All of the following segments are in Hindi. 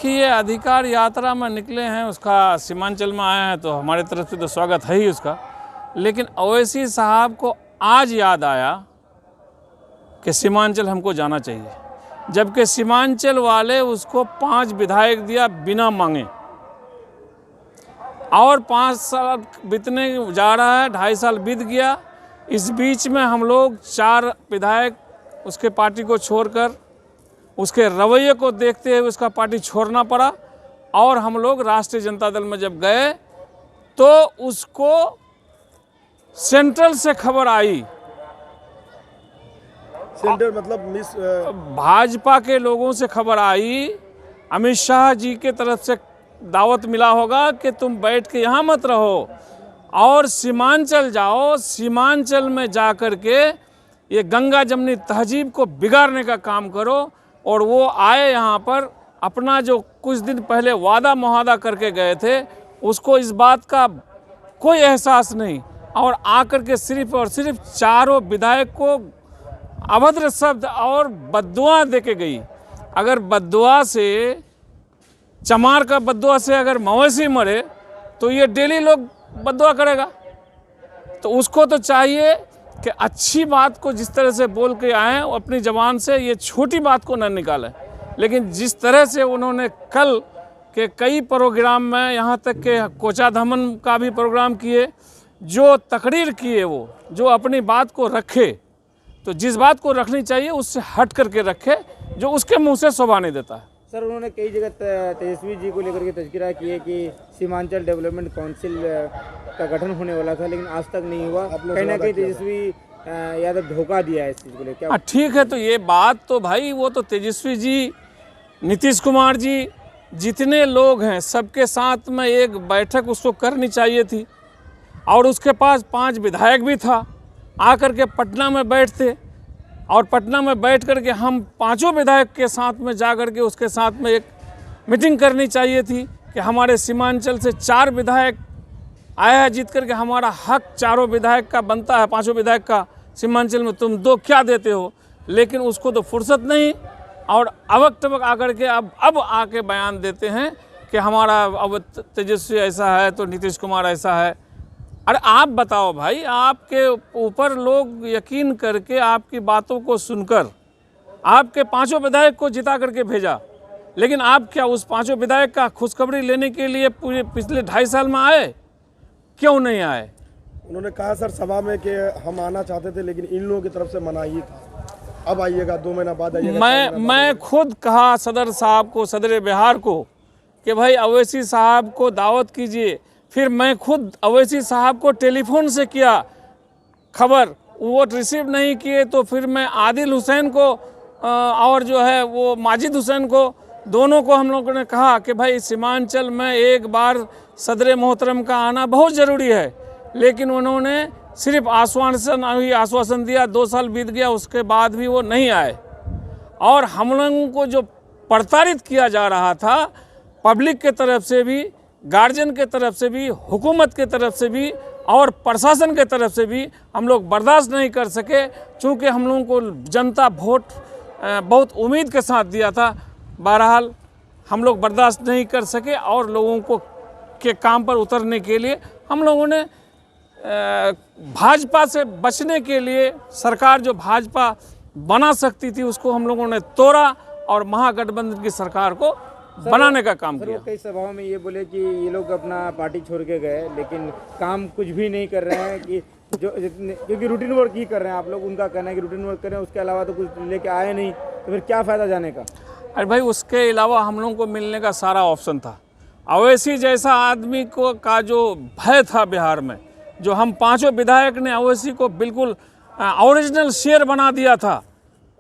देखिए, ये अधिकार यात्रा में निकले हैं, उसका सीमांचल में आए हैं तो हमारे तरफ से तो स्वागत है ही उसका। लेकिन ओवैसी साहब को आज याद आया कि सीमांचल हमको जाना चाहिए, जबकि सीमांचल वाले उसको 5 विधायक दिया बिना मांगे, और 5 साल बीतने जा रहा है, 2.5 साल बीत गया। इस बीच में हम लोग 4 विधायक उसके पार्टी को छोड़कर, उसके रवैये को देखते हुए उसका पार्टी छोड़ना पड़ा। और हम लोग राष्ट्रीय जनता दल में जब गए तो उसको सेंट्रल से खबर आई, सेंटर मतलब भाजपा के लोगों से खबर आई, अमित शाह जी के तरफ से दावत मिला होगा कि तुम बैठ के यहाँ मत रहो और सीमांचल जाओ, सीमांचल में जा कर के ये गंगा जमनी तहजीब को बिगाड़ने का काम करो। और वो आए यहाँ पर, अपना जो कुछ दिन पहले वादा मुहादा करके गए थे उसको इस बात का कोई एहसास नहीं, और आकर के सिर्फ और सिर्फ 4 विधायक को अभद्र शब्द और बद्दुआ दे के गई। अगर बद्दुआ से, चमार का बद्दुआ से अगर मवेशी मरे तो ये डेली लोग बद्दुआ करेगा। तो उसको तो चाहिए कि अच्छी बात को जिस तरह से बोल के आए अपनी ज़बान से, ये छोटी बात को न निकालें। लेकिन जिस तरह से उन्होंने कल के कई प्रोग्राम में, यहाँ तक के कोचा धमन का भी प्रोग्राम किए, जो तकरीर किए, वो जो अपनी बात को रखे, तो जिस बात को रखनी चाहिए उससे हट करके रखे, जो उसके मुंह से शोभा नहीं देता है। सर, उन्होंने कई जगह तेजस्वी जी को लेकर के तज़किरा किए कि सीमांचल डेवलपमेंट काउंसिल का गठन होने वाला था, लेकिन आज तक नहीं हुआ। कहीं ना कहीं तेजस्वी यादव धोखा दिया है इस चीज़ को लेकर। ठीक है, तो ये बात तो भाई, वो तो तेजस्वी जी, नीतीश कुमार जी, जितने लोग हैं सबके साथ में एक बैठक उसको करनी चाहिए थी। और उसके पास 5 विधायक भी था, आकर के पटना में बैठते, और पटना में बैठ कर के हम 5 विधायक के साथ में जा कर के उसके साथ में एक मीटिंग करनी चाहिए थी कि हमारे सीमांचल से 4 विधायक आया है जीत कर के, हमारा हक 4 विधायक का बनता है, 5 विधायक का सीमांचल में, तुम 2 क्या देते हो। लेकिन उसको तो फुर्सत नहीं, और अवक तवक आकर के अब आके बयान देते हैं कि हमारा अब तेजस्वी ऐसा है तो नीतीश कुमार ऐसा है। अरे आप बताओ भाई, आपके ऊपर लोग यकीन करके आपकी बातों को सुनकर आपके 5 विधायक को जिता करके भेजा, लेकिन आप क्या उस 5 विधायक का खुशखबरी लेने के लिए पूरे पिछले 2.5 साल में आए? क्यों नहीं आए? उन्होंने कहा सर सभा में कि हम आना चाहते थे, लेकिन इन लोगों की तरफ से मनाही था, अब आइएगा, 2 महीना बाद आइएगा। मैं खुद कहा सदर साहब को, सदर बिहार को, कि भाई ओवैसी साहब को दावत कीजिए। फिर मैं खुद ओवैसी साहब को टेलीफोन से किया खबर, वो रिसीव नहीं किए, तो फिर मैं आदिल हुसैन को और जो है वो माजिद हुसैन को, दोनों को हम लोगों ने कहा कि भाई सीमांचल में एक बार सदर मोहतरम का आना बहुत ज़रूरी है। लेकिन उन्होंने सिर्फ आश्वासन दिया, 2 साल बीत गया, उसके बाद भी वो नहीं आए। और हम लोगों को जो प्रताड़ित किया जा रहा था, पब्लिक के तरफ से भी, गार्जियन के तरफ से भी, हुकूमत के तरफ से भी, और प्रशासन के तरफ से भी, हम लोग बर्दाश्त नहीं कर सके। चूँकि हम लोगों को जनता वोट बहुत उम्मीद के साथ दिया था, बहरहाल हम लोग बर्दाश्त नहीं कर सके, और लोगों को के काम पर उतरने के लिए हम लोगों ने भाजपा से बचने के लिए, सरकार जो भाजपा बना सकती थी उसको हम लोगों ने तोड़ा, और महागठबंधन की सरकार को बनाने का काम किया। कई सभाओं में ये बोले कि ये लोग अपना पार्टी छोड़ के गए, लेकिन काम कुछ भी नहीं कर रहे हैं, कि क्योंकि रूटीन वर्क ही कर रहे हैं आप लोग। उनका कहना है कि रूटीन वर्क कर रहे हैं, उसके अलावा तो कुछ लेके आए नहीं, तो फिर क्या फ़ायदा जाने का। अरे भाई, उसके अलावा हम लोगों को मिलने का सारा ऑप्शन था। ओवैसी जैसा आदमी को का जो भय था बिहार में, जो हम 5 विधायक ने ओवैसी को बिल्कुल ओरिजिनल शेर बना दिया था,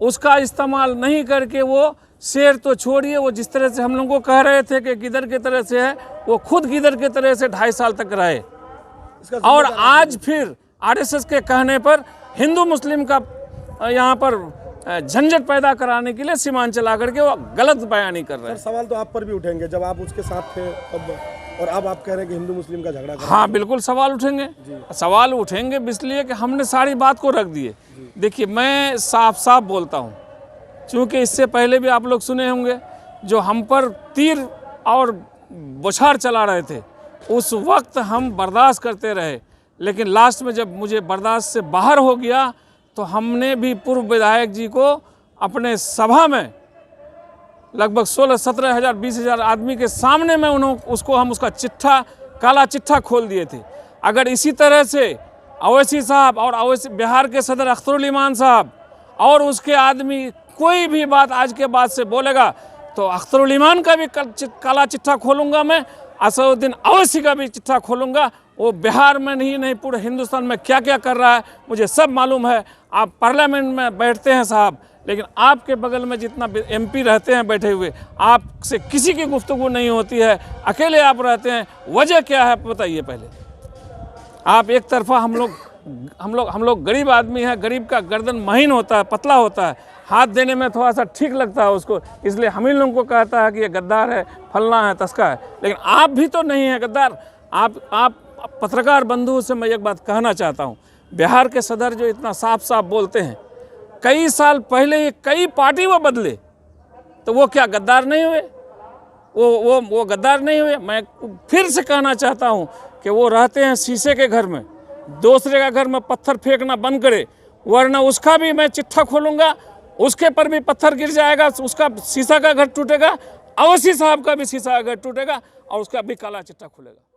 उसका इस्तेमाल नहीं करके, वो शेर तो छोड़िए, वो जिस तरह से हम लोगों को कह रहे थे कि गिदड़ के तरह से है, वो खुद गिदड़ के तरह से 2.5 साल तक रहे। और आज फिर आरएसएस के कहने पर हिंदू मुस्लिम का यहाँ पर झंझट पैदा कराने के लिए सीमांचल आकर के वो गलत बयानी कर रहे हैं। सवाल तो आप पर भी उठेंगे, जब आप उसके साथ थे तब, और अब आप कह रहे हैं कि हिंदू मुस्लिम का झगड़ा। हाँ बिल्कुल सवाल उठेंगे, सवाल उठेंगे इसलिए कि हमने सारी बात को रख दिए। देखिए, मैं साफ साफ बोलता हूँ, क्योंकि इससे पहले भी आप लोग सुने होंगे जो हम पर तीर और बौछार चला रहे थे, उस वक्त हम बर्दाश्त करते रहे, लेकिन लास्ट में जब मुझे बर्दाश्त से बाहर हो गया तो हमने भी पूर्व विधायक जी को अपने सभा में लगभग 16-17 हज़ार 20 हज़ार आदमी के सामने में हम उसका चिट्ठा, काला चिट्ठा खोल दिए थे। अगर इसी तरह से अवैसी साहब और बिहार के सदर अख्तरुल ईमान साहब और उसके आदमी कोई भी बात आज के बाद से बोलेगा तो अख्तरुल ईमान का भी काला चिट्ठा खोलूंगा मैं, असदुद्दीन अवैसी का भी चिट्ठा खोलूंगा। वो बिहार में नहीं पूरे हिंदुस्तान में क्या क्या कर रहा है मुझे सब मालूम है। आप पार्लियामेंट में बैठते हैं साहब, लेकिन आपके बगल में जितना MP रहते हैं बैठे हुए, आपसे किसी की गुफ्तगू नहीं होती है, अकेले आप रहते हैं। वजह क्या है बताइए पहले। आप एक तरफा हम लोग गरीब आदमी हैं, गरीब का गर्दन महीन होता है, पतला होता है, हाथ देने में थोड़ा सा ठीक लगता है उसको, इसलिए हम ही लोगों को कहता है कि ये गद्दार है, फलना है, तस्का है। लेकिन आप भी तो नहीं हैं गद्दार। आप पत्रकार बंधुओं से मैं एक बात कहना चाहता हूँ, बिहार के सदर जो इतना साफ साफ बोलते हैं, कई साल पहले कई पार्टी वो बदले, तो वो क्या गद्दार नहीं हुए? वो गद्दार नहीं हुए? मैं फिर से कहना चाहता हूँ कि वो रहते हैं शीशे के घर में, दूसरे का घर में पत्थर फेंकना बंद करे, वरना उसका भी मैं चिट्ठा खोलूँगा, उसके पर भी पत्थर गिर जाएगा, उसका शीशा का घर टूटेगा, अवैसी साहब का भी शीशा का घर टूटेगा और उसका भी काला चिट्ठा खुलेगा।